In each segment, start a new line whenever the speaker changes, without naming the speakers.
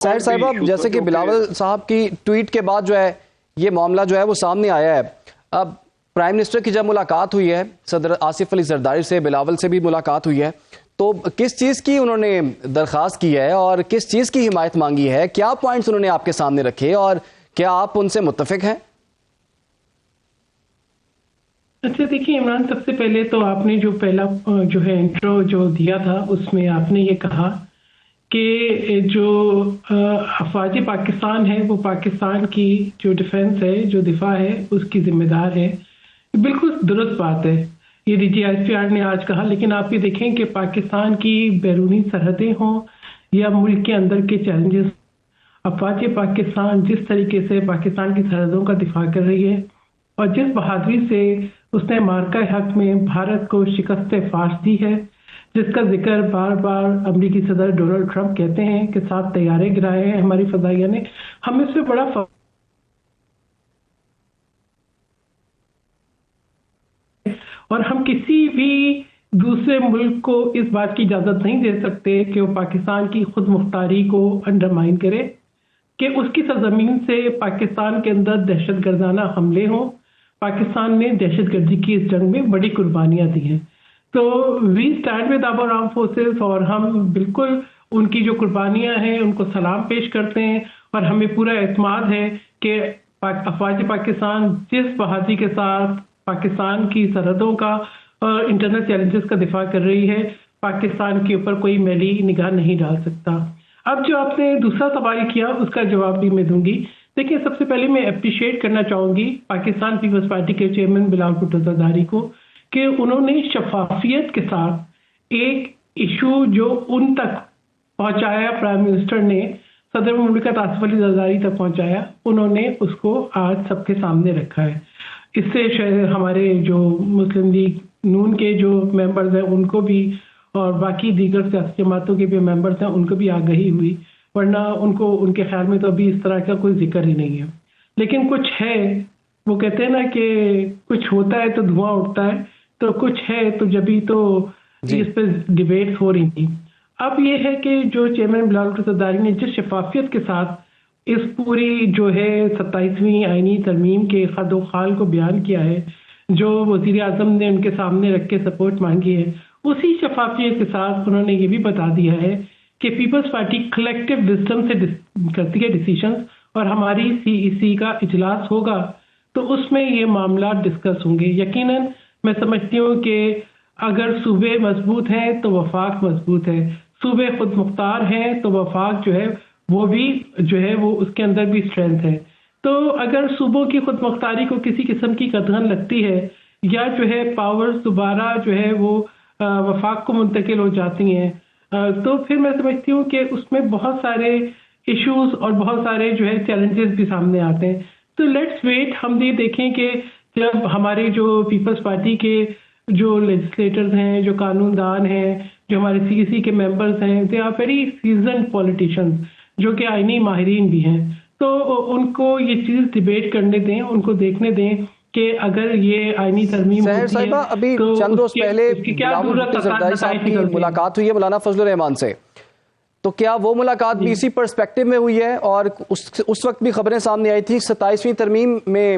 ساحر صاحبہ، جیسے کہ بلاول صاحب کی ٹویٹ کے بعد جو ہے یہ معاملہ جو ہے وہ سامنے آیا ہے. اب پرائم منسٹر کی جب ملاقات ہوئی ہے صدر آصف علی زرداری سے، بلاول سے بھی ملاقات ہوئی ہے، تو کس چیز کی انہوں نے درخواست کی ہے اور کس چیز کی حمایت مانگی ہے؟ کیا پوائنٹس انہوں نے آپ کے سامنے رکھے اور کیا آپ ان سے متفق ہیں؟
اچھا دیکھیے عمران، سب سے پہلے تو آپ نے جو پہلا جو ہے انٹرو جو دیا تھا اس میں آپ نے یہ کہا کہ جو افواج پاکستان ہے وہ پاکستان کی جو ڈیفنس ہے، جو دفاع ہے، اس کی ذمہ دار ہے. بالکل درست بات ہے، یہ DGICR نے آج کہا. لیکن آپ یہ دیکھیں کہ پاکستان کی بیرونی سرحدیں ہوں یا ملک کے اندر کے چیلنجز، افواج پاکستان جس طریقے سے پاکستان کی سرحدوں کا دفاع کر رہی ہے اور جس بہادری سے اس نے مارکہ حق میں بھارت کو شکست فاش دی ہے، جس کا ذکر بار بار امریکی صدر ڈونلڈ ٹرمپ کہتے ہیں کہ 7 طیارے گرائے ہیں ہماری فضائیہ نے. ہم اس سے بڑا اور ہم کسی بھی دوسرے ملک کو اس بات کی اجازت نہیں دے سکتے کہ وہ پاکستان کی خود مختاری کو انڈرمائن کرے، کہ اس کی سرزمین سے پاکستان کے اندر دہشت گردانہ حملے ہوں. پاکستان نے دہشت گردی کی اس جنگ میں بڑی قربانیاں دی ہیں. تو we stand with our arm forces, اور ہم بالکل ان کی جو قربانیاں ہیں ان کو سلام پیش کرتے ہیں، اور ہمیں پورا اعتماد ہے کہ افواج پاکستان جس بہادری کے ساتھ پاکستان کی سرحدوں کا اور انٹرنل چیلنجز کا دفاع کر رہی ہے، پاکستان کے اوپر کوئی میلی نگاہ نہیں ڈال سکتا. اب جو آپ نے دوسرا سوال کیا اس کا جواب بھی میں دوں گی. دیکھیں، سب سے پہلے میں اپریشیٹ کرنا چاہوں گی پاکستان پیپلز پارٹی کے چیئرمین بلاول بھٹو زرداری کو کہ انہوں نے شفافیت کے ساتھ ایک ایشو جو ان تک پہنچایا، پرائم منسٹر نے صدر مملکت آصف علی زرداری تک پہنچایا، انہوں نے اس کو آج سب کے سامنے رکھا ہے. اس سے ہمارے جو مسلم لیگ نون کے جو ممبرز ہیں ان کو بھی، اور باقی دیگر سیاسی جماعتوں کے بھی ممبرز ہیں ان کو بھی آگہی ہوئی، ورنہ ان کے خیال میں تو ابھی اس طرح کا کوئی ذکر ہی نہیں ہے. لیکن کچھ ہے، وہ کہتے ہیں نا کہ کچھ ہوتا ہے تو دھواں اٹھتا ہے، تو کچھ ہے تو جبھی تو اس پہ ڈیبیٹس ہو رہی تھی. اب یہ ہے کہ جو چیئرمین بلاول بھٹو زرداری نے جس شفافیت کے ساتھ اس پوری جو ہے 27ویں آئینی ترمیم کے خد و خال کو بیان کیا ہے، جو وزیر اعظم نے ان کے سامنے رکھ کے سپورٹ مانگی ہے، اسی شفافیت کے ساتھ انہوں نے یہ بھی بتا دیا ہے کہ پیپلز پارٹی کلیکٹیو وزڈم سے کرتی ہے ڈیسیشنز، اور ہماری CEC کا اجلاس ہوگا تو اس میں یہ معاملات ڈسکس ہوں گے. یقیناً میں سمجھتی ہوں کہ اگر صوبے مضبوط ہیں تو وفاق مضبوط ہے، صوبے خود مختار ہیں تو وفاق جو ہے وہ بھی جو ہے وہ اس کے اندر بھی اسٹرینتھ ہے. تو اگر صوبوں کی خود مختاری کو کسی قسم کی قدغن لگتی ہے یا جو ہے پاورز دوبارہ جو ہے وہ وفاق کو منتقل ہو جاتی ہیں، تو پھر میں سمجھتی ہوں کہ اس میں بہت سارے ایشوز اور بہت سارے جو ہے چیلنجز بھی سامنے آتے ہیں. تو لیٹس ویٹ، ہم یہ دیکھیں کہ جب ہمارے جو پیپلز پارٹی کے جو لیجسلیٹرز ہیں، جو قانون دان ہیں، جو ہمارے CEC کے ممبرز ہیں، they are very seasoned politicians, جو کہ آئینی ماہرین بھی ہیں، تو ان کو یہ چیز ڈیبیٹ کرنے دیں، ان کو دیکھنے دیں کہ اگر یہ آئینی ترمیم ہوتی ہے
ابھی چند روز پہلے بلاول بھٹو زرداری صاحب کی ملاقات ہوئی ہے مولانا فضل الرحمان سے، تو کیا وہ ملاقات بھی اسی پرسپیکٹو میں ہوئی ہے؟ اور اس وقت بھی خبریں سامنے آئی تھی 27ویں ترمیم میں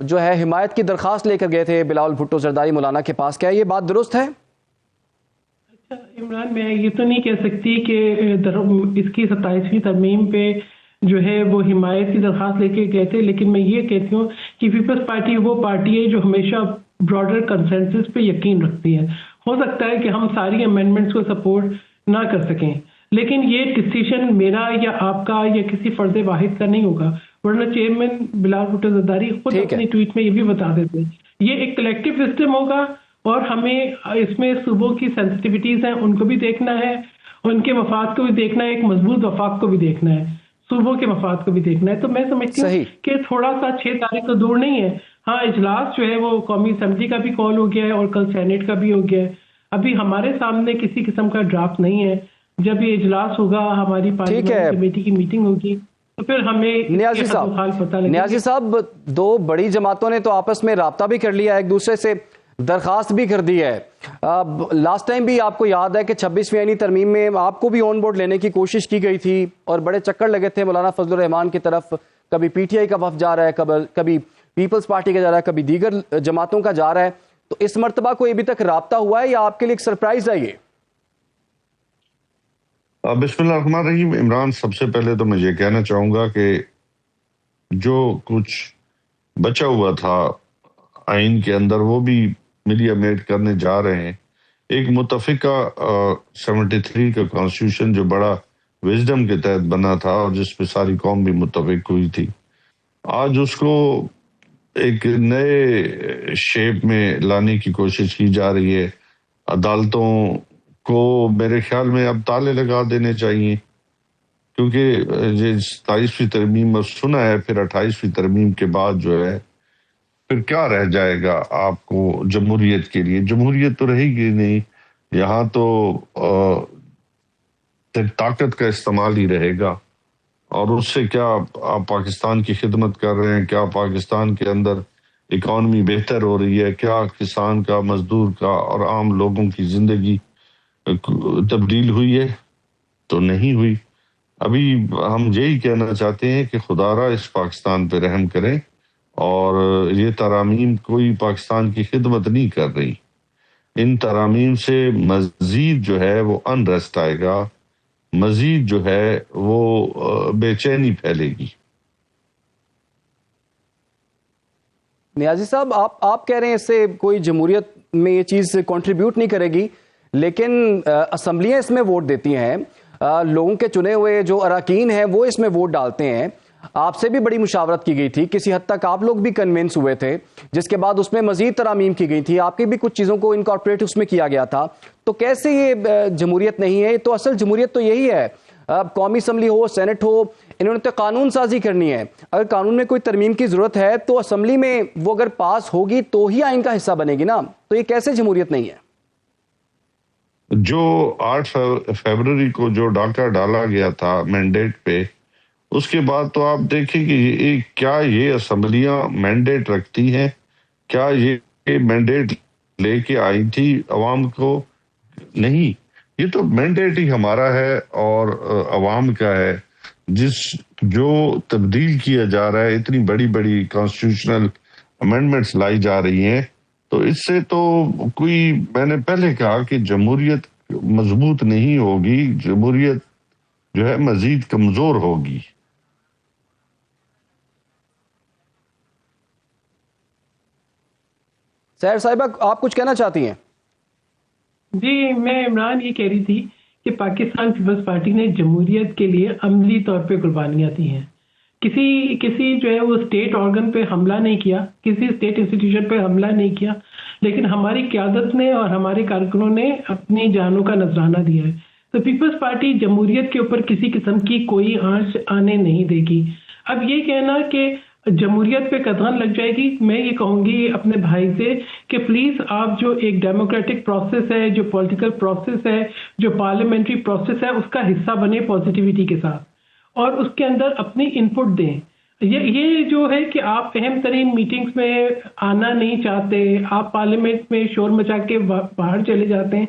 جو ہے حمایت کی درخواست لے کر گئے تھے بلاول بھٹو زرداری مولانا کے پاس، کیا یہ بات درست ہے؟
اچھا عمران، میں یہ تو نہیں کہہ سکتی کہ اس کی 27ویں ترمیم پہ جو ہے وہ حمایت کی درخواست لے کے گئے تھے، لیکن میں یہ کہتی ہوں کہ پیپلز پارٹی وہ پارٹی ہے جو ہمیشہ براڈر کنسنسس پہ یقین رکھتی ہے. ہو سکتا ہے کہ ہم ساری امینڈمنٹس کو سپورٹ نہ کر سکیں، لیکن یہ ڈیسیشن میرا یا آپ کا یا کسی فرد واحد کا نہیں ہوگا، ورنہ چیئرمین بلاول بھٹو زرداری خود اپنی ٹویٹ میں یہ بھی بتا دیتے ہیں. یہ ایک کلیکٹیو سسٹم ہوگا اور ہمیں اس میں صوبوں کی سینسٹیوٹیز ہیں ان کو بھی دیکھنا ہے، ان کے مفاد کو بھی دیکھنا ہے، ایک مضبوط وفاق کو بھی دیکھنا ہے، صوبوں کے مفاد کو بھی دیکھنا ہے. تو میں سمجھتی ہوں کہ تھوڑا سا 6 تاریخ تو دور نہیں ہے. ہاں، اجلاس جو ہے وہ قومی اسمبلی کا بھی کال ہو گیا ہے اور کل سینیٹ کا بھی ہو گیا ہے. ابھی ہمارے سامنے کسی قسم کا ڈرافٹ نہیں ہے. جب یہ اجلاس ہوگا، ہماری پارلیمنٹ کمیٹی کی میٹنگ ہوگی، تو پھر ہمیں
نیازی صاحب 2 بڑی جماعتوں نے تو آپس میں رابطہ بھی کر لیا ایک دوسرے سے. درخواست بھی کر دی ہے. لاسٹ ٹائم بھی آپ کو یاد ہے کہ 26ویں آئینی ترمیم میں آپ کو بھی آن بورڈ لینے کی کوشش کی گئی تھی اور بڑے چکر لگے تھے مولانا فضل الرحمان کی طرف. کبھی پی ٹی آئی کا وفد جا رہا ہے, کبھی پیپلز پارٹی کا جا رہا ہے, کبھی دیگر جماعتوں کا جا رہا ہے. تو اس مرتبہ کوئی ابھی تک رابطہ ہوا ہے یا آپ کے لیے ایک سرپرائز ہے یہ؟
بسم اللہ الرحمن الرحیم. عمران, سب سے پہلے تو میں یہ کہنا چاہوں گا کہ جو کچھ بچا ہوا تھا آئین کے اندر وہ بھی ملی امیٹ کرنے جا رہے ہیں. ایک متفقہ 73 کا کانسٹیٹیوشن جو بڑا وزڈم کے تحت بنا تھا اور جس پہ ساری قوم بھی متفق ہوئی تھی, آج اس کو ایک نئے شیپ میں لانے کی کوشش کی جا رہی ہے. عدالتوں کو میرے خیال میں اب تالے لگا دینے چاہیے, کیونکہ یہ 27ویں ترمیم اب سنا ہے, پھر 28ویں ترمیم کے بعد جو ہے پھر کیا رہ جائے گا آپ کو جمہوریت کے لیے؟ جمہوریت تو رہے گی نہیں, یہاں تو طاقت کا استعمال ہی رہے گا. اور اس سے کیا آپ پاکستان کی خدمت کر رہے ہیں؟ کیا پاکستان کے اندر اکانومی بہتر ہو رہی ہے؟ کیا کسان کا, مزدور کا اور عام لوگوں کی زندگی تبدیل ہوئی ہے؟ تو نہیں ہوئی. ابھی ہم یہی کہنا چاہتے ہیں کہ خدا را اس پاکستان پہ رحم کریں, اور یہ ترامیم کوئی پاکستان کی خدمت نہیں کر رہی. ان ترامیم سے مزید جو ہے وہ انریسٹ آئے گا, مزید جو ہے وہ بے چینی پھیلے گی.
نیازی صاحب, آپ کہہ رہے ہیں اس سے کوئی جمہوریت میں یہ چیز کنٹریبیوٹ نہیں کرے گی, لیکن اسمبلیاں اس میں ووٹ دیتی ہیں, لوگوں کے چنے ہوئے جو اراکین ہیں وہ اس میں ووٹ ڈالتے ہیں. آپ سے بھی بڑی مشاورت کی گئی تھی, کسی حد تک آپ لوگ بھی کنونس ہوئے تھے, جس کے بعد اس میں مزید ترامیم کی گئی تھی, آپ کی بھی کچھ چیزوں کو انکارپوریٹ اس میں کیا گیا تھا. تو کیسے یہ جمہوریت نہیں ہے؟ تو اصل جمہوریت تو یہی ہے, قومی اسمبلی ہو, سینٹ ہو, انہوں نے تو قانون سازی کرنی ہے. اگر قانون میں کوئی ترمیم کی ضرورت ہے تو اسمبلی میں وہ اگر پاس ہوگی تو ہی آئین کا حصہ بنے گی نا. تو یہ کیسے جمہوریت نہیں ہے؟
جو 8 فروری کو جو ڈاکہ ڈالا گیا تھا مینڈیٹ پہ, اس کے بعد تو آپ دیکھیں کہ کیا یہ اسمبلیاں مینڈیٹ رکھتی ہیں؟ کیا یہ مینڈیٹ لے کے آئی تھی عوام کو؟ نہیں, یہ تو مینڈیٹ ہی ہمارا ہے اور عوام کا ہے. جو تبدیل کیا جا رہا ہے, اتنی بڑی بڑی کانسٹیٹیوشنل امینڈمنٹس لائی جا رہی ہیں, تو اس سے تو کوئی, میں نے پہلے کہا کہ جمہوریت مضبوط نہیں ہوگی, جمہوریت جو ہے مزید کمزور ہوگی.
سہر صاحبہ, آپ کچھ کہنا چاہتی ہیں؟
جی, میں عمران یہ کہہ رہی تھی کہ پاکستان پیپلز پارٹی نے جمہوریت کے لیے عملی طور پہ قربانیاں دی ہیں. کسی جو ہے وہ اسٹیٹ آرگن پہ حملہ نہیں کیا, کسی اسٹیٹ انسٹیٹیوشن پہ حملہ نہیں کیا, لیکن ہماری قیادت نے اور ہمارے کارکنوں نے اپنی جانوں کا نذرانہ دیا ہے. تو پیپلز پارٹی جمہوریت کے اوپر کسی قسم کی کوئی آنچ آنے نہیں دے گی. اب یہ کہنا کہ جمہوریت پہ قدغن لگ جائے گی, میں یہ کہوں گی اپنے بھائی سے کہ پلیز آپ جو ایک ڈیموکریٹک پروسیس ہے, جو پولیٹیکل پروسیس ہے, جو پارلیمنٹری پروسیس ہے, اس کا حصہ بنے پازیٹیوٹی کے ساتھ, اور اس کے اندر اپنی انپٹ دیں. یہ جو ہے کہ آپ اہم ترین میٹنگز میں آنا نہیں چاہتے, آپ پارلیمنٹ میں شور مچا کے باہر چلے جاتے ہیں,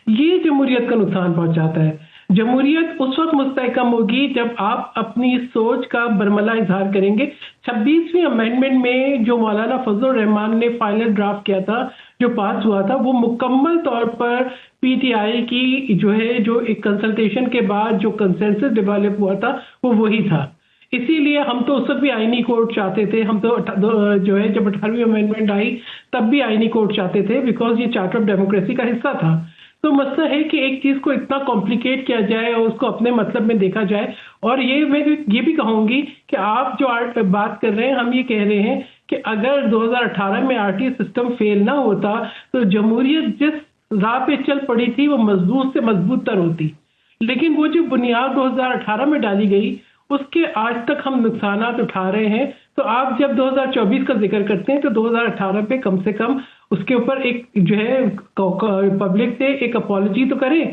یہ جمہوریت کا نقصان پہنچاتا ہے. جمہوریت اس وقت مستحکم ہوگی جب آپ اپنی سوچ کا برملا اظہار کریں گے. 26ویں امینڈمنٹ میں جو مولانا فضل الرحمان نے فائنل ڈرافٹ کیا تھا, جو پاس ہوا تھا, وہ مکمل طور پر پی ٹی آئی کی جو ایک کنسلٹیشن کے بعد جو کنسنسس ڈیولپ ہوا تھا وہ وہی تھا. اسی لیے ہم تو اس وقت بھی آئینی کورٹ چاہتے تھے, ہم تو جو ہے جب 18ویں امینڈمنٹ آئی تب بھی آئینی کورٹ چاہتے تھے, بیکاز یہ چارٹر آف ڈیموکریسی کا حصہ تھا. تو مسئلہ ہے کہ ایک چیز کو اتنا کمپلیکیٹ کیا جائے اور اس کو اپنے مطلب میں دیکھا جائے. اور میں یہ بھی کہوں گی کہ آپ جو بات کر رہے ہیں, ہم یہ کہہ رہے ہیں کہ اگر 2018 میں RT سسٹم فیل نہ ہوتا تو جمہوریت جس راہ پہ چل پڑی تھی وہ مضبوط سے مضبوط تر ہوتی, لیکن وہ جو بنیاد 2018 میں ڈالی گئی اس کے آج تک ہم نقصانات اٹھا رہے ہیں. تو آپ جب 2024 کا ذکر کرتے ہیں تو 2018 پہ کم سے کم اس کے اوپر ایک جو ہے پبلک سے ایک اپالوجی تو کریں.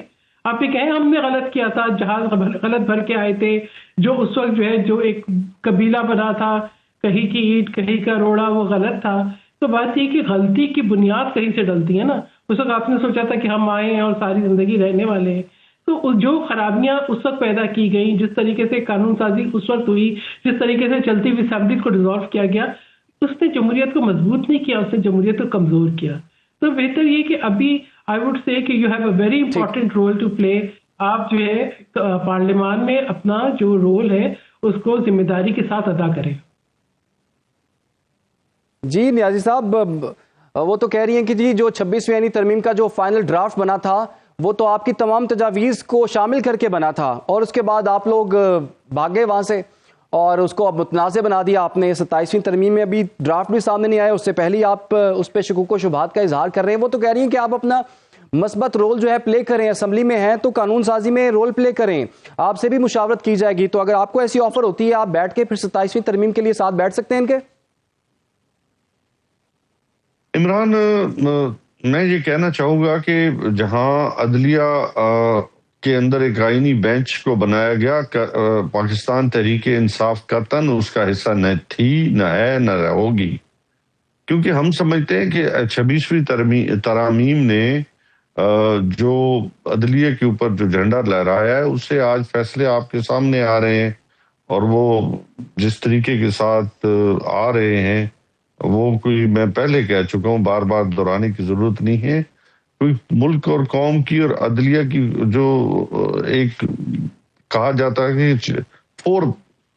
آپ یہ کہیں ہم نے غلط کیا تھا, جہاز غلط بھر کے آئے تھے, جو اس وقت جو ہے جو ایک قبیلہ بنا تھا, کہیں کی اینٹ کہیں کا روڑا, وہ غلط تھا. تو بات یہ کہ غلطی کی بنیاد کہیں سے ڈلتی ہے نا. اس وقت آپ نے سوچا تھا کہ ہم آئے ہیں اور ساری زندگی رہنے والے ہیں, تو جو خرابیاں اس وقت پیدا کی گئیں, جس طریقے سے قانون سازی اس وقت ہوئی, جس طریقے سے چلتی ہوئی اسمبلی کو ڈیزالو کیا گیا, اس نے جمہوریت کو مضبوط نہیں کیا, اس نے جمہوریت کو کمزور کیا. تو بہتر یہ کہ ابھی آئی وڈ سے کہ you have a very important role to play. آپ جو ہے پارلیمان میں اپنا جو رول ہے اس کو ذمہ داری کے ساتھ ادا کریں.
جی نیازی صاحب, وہ تو کہہ رہی ہیں کہ جی جو 26ویں آئینی ترمیم کا جو فائنل ڈرافٹ بنا تھا وہ تو آپ کی تمام تجاویز کو شامل کر کے بنا تھا, اور اس کے بعد آپ لوگ بھاگے وہاں سے اور اس کو اب متنازع بنا دیا آپ نے. 27ویں ترمیم میں ابھی ڈرافٹ بھی سامنے نہیں آیا, اس سے پہلے آپ اس پہ شکوک و شبہات کا اظہار کر رہے ہیں. وہ تو کہہ رہی ہیں کہ آپ اپنا مثبت رول جو ہے پلے کریں, اسمبلی میں ہیں تو قانون سازی میں رول پلے کریں, آپ سے بھی مشاورت کی جائے گی. تو اگر آپ کو ایسی آفر ہوتی ہے آپ بیٹھ کے پھر 27ویں ترمیم کے لیے ساتھ بیٹھ سکتے ہیں ان کے؟
عمران, میں یہ کہنا چاہوں گا کہ جہاں عدلیہ کے اندر ایک آئینی بینچ کو بنایا گیا, پاکستان تحریک انصاف قطعاً اس کا حصہ نہ تھی, نہ ہے, نہ ہوگی. کیونکہ ہم سمجھتے ہیں کہ 26ویں ترامیم نے جو عدلیہ کے اوپر جو جھنڈا لہرایا ہے اس سے آج فیصلے آپ کے سامنے آ رہے ہیں, اور وہ جس طریقے کے ساتھ آ رہے ہیں وہ کوئی, میں پہلے کہہ چکا ہوں, بار بار دہرانے کی ضرورت نہیں ہے. کوئی ملک اور قوم کی اور عدلیہ کی جو ایک کہا جاتا ہے کہ 4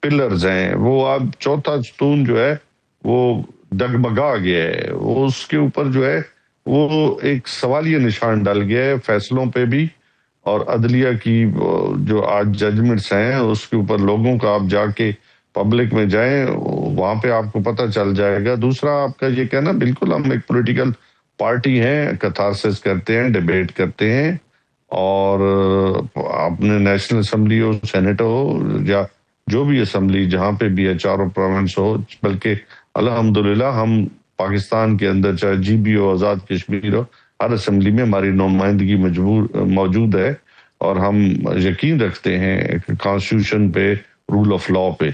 پلرز ہیں, وہ اب چوتھا ستون جو ہے وہ ڈگمگا گیا ہے. وہ اس کے اوپر جو ہے وہ ایک سوالیہ نشان ڈل گیا ہے فیصلوں پہ بھی, اور عدلیہ کی جو آج ججمنٹس ہیں اس کے اوپر لوگوں کا آپ جا کے پبلک میں جائیں, وہاں پہ آپ کو پتہ چل جائے گا. دوسرا آپ کا یہ کہنا, بالکل ہم ایک پولیٹیکل پارٹی ہیں, کتھارسس کرتے ہیں, ڈیبیٹ کرتے ہیں, اور اپنے نیشنل اسمبلی ہو, سینٹ ہو, یا جو بھی اسمبلی جہاں پہ بھی ہے, چاروں پروونس ہو, بلکہ الحمدللہ ہم پاکستان کے اندر چاہے جی بی ہو, آزاد کشمیر ہو, ہر اسمبلی میں ہماری نمائندگی موجود ہے, اور ہم یقین رکھتے ہیں کانسٹیٹیوشن پہ, رول آف لاء پہ.